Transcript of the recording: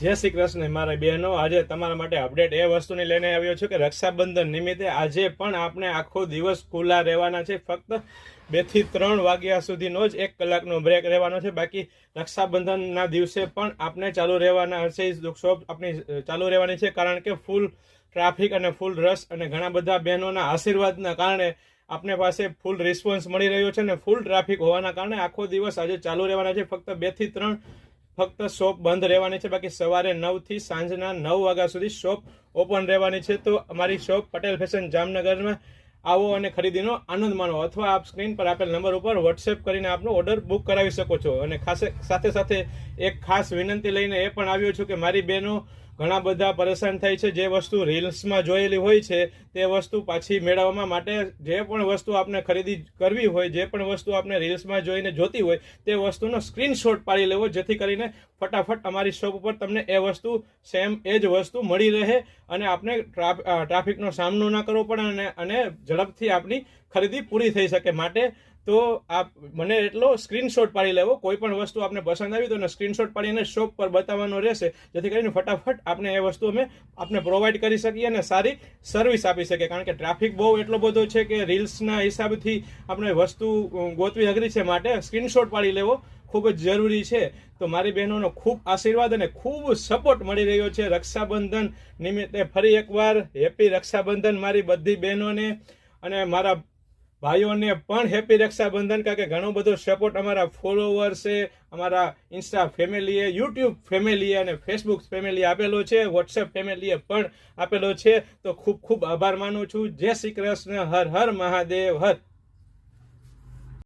જય શ્રી કૃષ્ણ મારા બહેનો, આજે તમારા માટે અપડેટ એ વસ્તુની લઈને આવ્યો છું કે રક્ષાબંધન નિમિત્તે આજે પણ આપણે આખો દિવસ ખુલ્લા રહેવાના છે. ફક્ત 2 થી 3 વાગ્યા સુધીનો જ 1 કલાકનો બ્રેક રહેવાનો છે. બાકી રક્ષાબંધનના દિવસે પણ આપણે ચાલુ રહેવાના હશે. શોપ આપણી ચાલુ રહેવાની છે, કારણ કે ફૂલ ટ્રાફિક અને ફૂલ રશ અને ઘણા બધા બહેનોના આશીર્વાદના કારણે આપને પાસે ફૂલ રિસ્પોન્સ મળી રહ્યો છે અને ફૂલ ટ્રાફિક હોવાના કારણે આખો દિવસ આજે ચાલુ રહેવાના છે. ફક્ત 2 થી 3 ફક્ત શોપ બંધ રહેવાની છે. બાકી સવારે 9 થી સાંજના 9 વાગ્યા સુધી શોપ ઓપન રહેવાની છે. તો અમારી શોપ પટેલ ફેશન જામનગરમાં આવો અને ખરીદીનો આનંદ માણો, અથવા આપ સ્ક્રીન પર આપેલ નંબર ઉપર વોટ્સએપ કરીને આપનો ઓર્ડર બુક કરાવી શકો છો. અને સાથે સાથે એક ખાસ વિનંતી લઈને એ પણ આવ્યો છું કે મારી બહેનો ઘણા બધા પરેશાન થાય છે. જે વસ્તુ રીલ્સમાં જોયેલી હોય છે તે વસ્તુ પાછી મેળવવા માટે જે પણ વસ્તુ આપને ખરીદી કરવી હોય, જે પણ વસ્તુ આપને રીલ્સમાં જોઈને જોતી હોય તે વસ્તુનો સ્ક્રીનશોટ પાડી લેવો, જેથી કરીને ફટાફટ અમારી શોપ ઉપર તમને એ વસ્તુ સેમ એ જ વસ્તુ મળી રહે અને આપણે ટ્રાફિકનો સામનો ના કરવો પડે અને ઝડપથી આપણી ખરીદી પૂરી થઈ શકે. માટે તો આપ મને એટલો સ્ક્રીનશોટ પાડી લેવો. કોઈ પણ વસ્તુ આપને પસંદ આવી તો એને સ્ક્રીનશોટ પાડીને શોપ પર બતાવવાનો રહેશે, જેથી કરીને ફટાફટ આપણે એ વસ્તુ અમે આપને પ્રોવાઈડ કરી શકીએ અને સારી સર્વિસ આપી શકીએ. કારણ કે ટ્રાફિક બહુ એટલો બધો છે કે રીલ્સના હિસાબથી આપણે વસ્તુ ગોતવી અઘરી છે. માટે સ્ક્રીનશોટ પાડી લેવો ખૂબ જ જરૂરી છે. તો મારી બહેનોનો ખૂબ આશીર્વાદ અને ખૂબ સપોર્ટ મળી રહ્યો છે. રક્ષાબંધન નિમિત્તે ફરી એકવાર હેપી રક્ષાબંધન મારી બધી બહેનોને, અને મારા ભાઈઓને પણ હેપી રક્ષાબંધન. કારણ કે ઘણો બધો સપોર્ટ અમારા ફોલોવર્સે, અમારા ઇન્સ્ટા ફેમિલીએ, યુટ્યુબ ફેમિલીએ અને ફેસબુક ફેમિલીએ આપેલો છે, વોટ્સએપ ફેમિલીએ પણ આપેલો છે. તો ખૂબ ખૂબ આભાર માનું છું. જય શ્રી કૃષ્ણ. હર હર મહાદેવ. હર